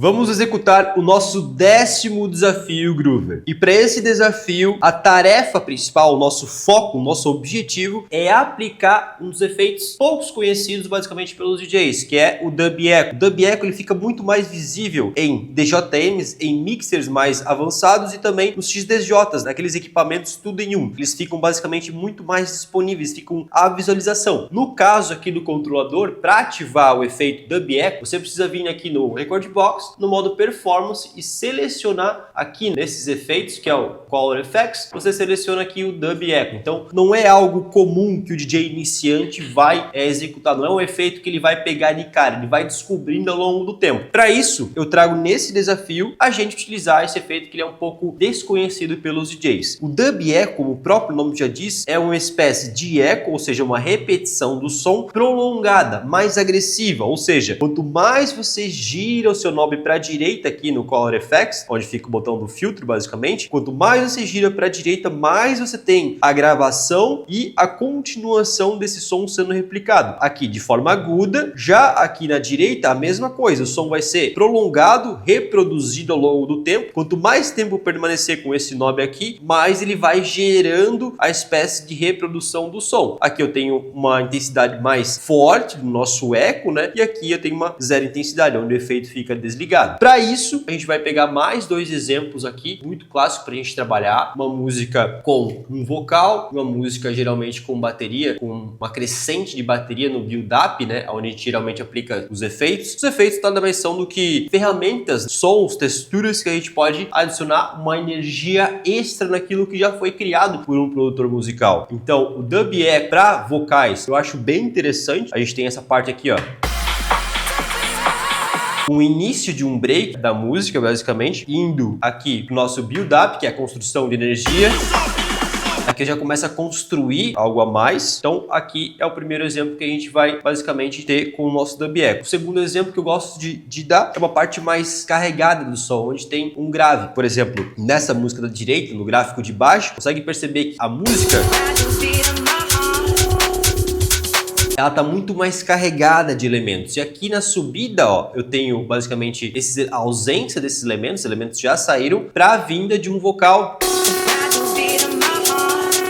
Vamos executar o nosso 10º desafio Groover. E para esse desafio, a tarefa principal, o nosso foco, o nosso objetivo é aplicar um dos efeitos poucos conhecidos basicamente pelos DJs, que é o Dub Echo. O Dub Echo ele fica muito mais visível em DJMs, em mixers mais avançados e também nos XDJs, naqueles equipamentos tudo em um. Eles ficam basicamente muito mais disponíveis, ficam à visualização. No caso aqui do controlador, para ativar o efeito Dub Echo, você precisa vir aqui no Record Box, no modo Performance e selecionar aqui nesses efeitos, que é o Color Effects, você seleciona aqui o Dub Echo. Então não é algo comum que o DJ iniciante vai executar, não é um efeito que ele vai pegar de cara, ele vai descobrindo ao longo do tempo. Para isso, eu trago nesse desafio a gente utilizar esse efeito que ele é um pouco desconhecido pelos DJs. O Dub Echo, como o próprio nome já diz, é uma espécie de eco, ou seja, uma repetição do som prolongada, mais agressiva, ou seja, quanto mais você gira o seu knob para a direita aqui no Color Effects, onde fica o botão do filtro basicamente, quanto mais você gira para a direita, mais você tem a gravação e a continuação desse som sendo replicado. Aqui de forma aguda, já aqui na direita a mesma coisa, o som vai ser prolongado, reproduzido ao longo do tempo. Quanto mais tempo permanecer com esse knob aqui, mais ele vai gerando a espécie de reprodução do som. Aqui eu tenho uma intensidade mais forte do nosso eco, né? E aqui eu tenho uma zero intensidade, onde o efeito fica desligado. Para isso, a gente vai pegar mais dois exemplos aqui, muito clássico para a gente trabalhar. Uma música com um vocal, uma música geralmente com bateria, com uma crescente de bateria no build-up, né? Onde a gente geralmente aplica os efeitos. Os efeitos nada mais são do que ferramentas, sons, texturas que a gente pode adicionar uma energia extra naquilo que já foi criado por um produtor musical. Então, o Dub Echo para vocais, eu acho bem interessante. A gente tem essa parte aqui, ó. O início de um break da música, basicamente, indo aqui pro nosso build-up, que é a construção de energia. Aqui já começa a construir algo a mais. Então aqui é o primeiro exemplo que a gente vai basicamente ter com o nosso Dub Echo. O segundo exemplo que eu gosto de dar é uma parte mais carregada do som, onde tem um grave. Por exemplo, nessa música da direita, no gráfico de baixo, consegue perceber que a música ela tá muito mais carregada de elementos. E aqui na subida, ó, eu tenho basicamente a ausência desses elementos, os elementos já saíram, para a vinda de um vocal,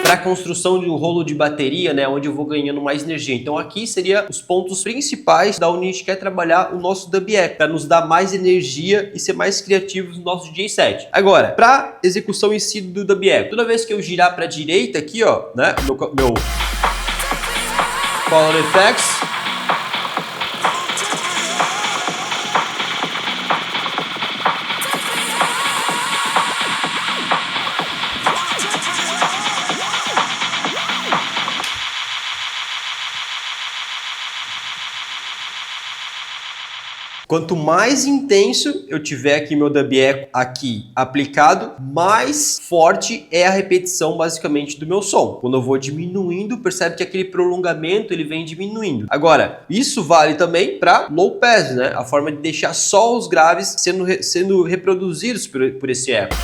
para a construção de um rolo de bateria, né, onde eu vou ganhando mais energia. Então aqui seria os pontos principais da onde a gente quer trabalhar o nosso Dub Echo, para nos dar mais energia e ser mais criativos no nosso DJ set. Agora, para execução em si do Dub Echo, toda vez que eu girar para a direita aqui, ó, né, meu Color Effects, quanto mais intenso eu tiver aqui meu Dub Echo aqui aplicado, mais forte é a repetição basicamente do meu som. Quando eu vou diminuindo, percebe que aquele prolongamento ele vem diminuindo. Agora, isso vale também para low pass, né? A forma de deixar só os graves sendo reproduzidos por esse eco.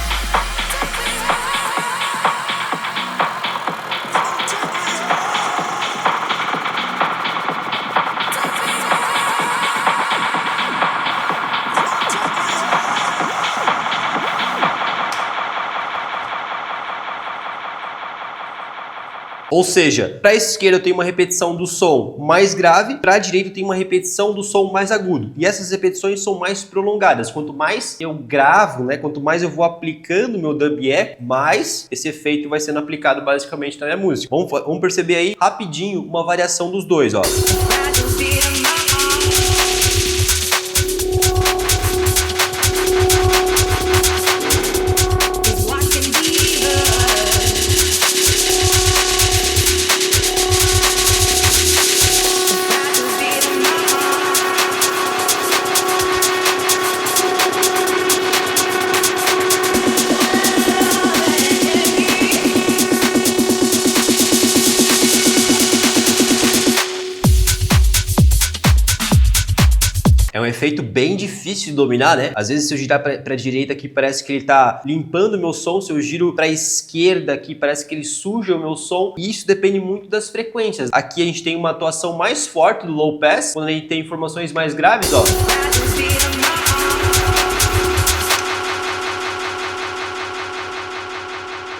Ou seja, para a esquerda eu tenho uma repetição do som mais grave, para a direita eu tenho uma repetição do som mais agudo. E essas repetições são mais prolongadas. Quanto mais eu gravo, né, quanto mais eu vou aplicando o meu Dub Echo, mais esse efeito vai sendo aplicado basicamente na minha música. Vamos perceber aí rapidinho uma variação dos dois, ó. É um efeito bem difícil de dominar, né? Às vezes se eu girar para a direita aqui parece que ele tá limpando o meu som, se eu giro para a esquerda aqui parece que ele suja o meu som, e isso depende muito das frequências. Aqui a gente tem uma atuação mais forte do low pass, quando a gente tem informações mais graves, ó.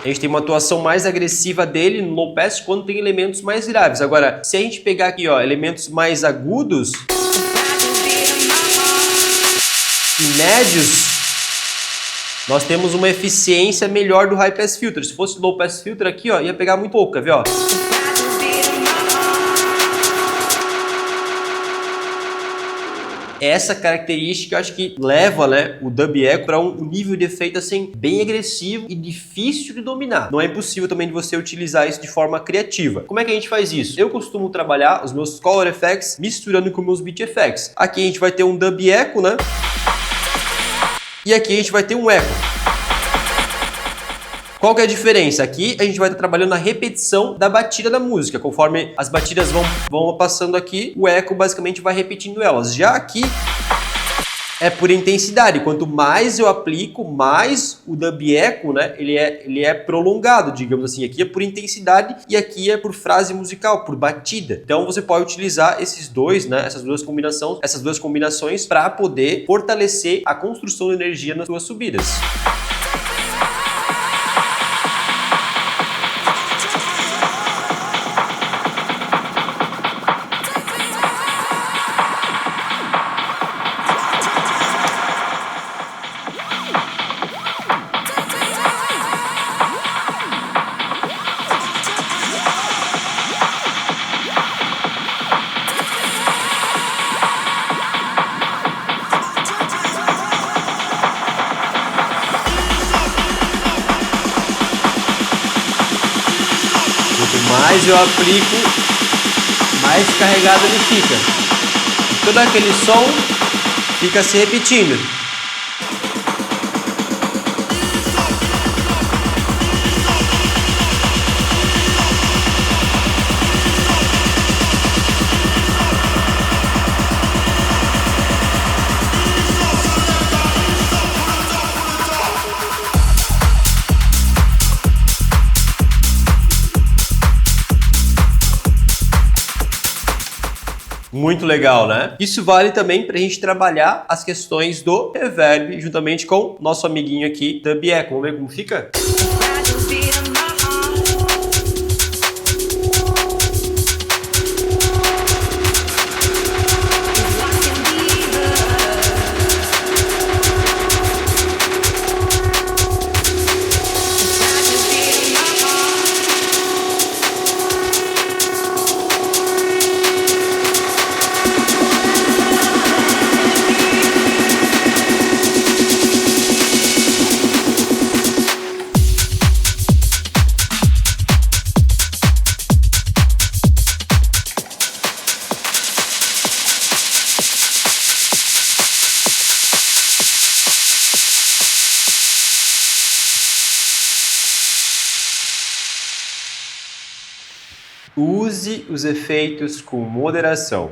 A gente tem uma atuação mais agressiva dele no low pass quando tem elementos mais graves. Agora, se a gente pegar aqui, ó, elementos mais agudos e médios, nós temos uma eficiência melhor do high pass filter. Se fosse low pass filter aqui, ó, ia pegar muito pouco, quer ver, ó? Essa característica eu acho que leva, né, o dub echo para um nível de efeito assim bem agressivo e difícil de dominar. Não é impossível também de você utilizar isso de forma criativa. Como é que a gente faz isso? Eu costumo trabalhar os meus color effects misturando com meus beat effects. Aqui a gente vai ter um dub echo, né? E aqui a gente vai ter um echo. Qual que é a diferença? Aqui a gente vai estar trabalhando na repetição da batida da música. Conforme as batidas vão passando aqui, o eco basicamente vai repetindo elas. Já aqui é por intensidade. Quanto mais eu aplico, mais o dub echo, né, ele é prolongado, digamos assim. Aqui é por intensidade e aqui é por frase musical, por batida. Então você pode utilizar esses dois, né, essas duas combinações para poder fortalecer a construção de energia nas suas subidas. Quanto mais eu aplico, mais carregado ele fica. E todo aquele som fica se repetindo. Muito legal, né? Isso vale também para a gente trabalhar as questões do reverb juntamente com nosso amiguinho aqui, Dub Echo. Vamos ver como fica? Use os efeitos com moderação.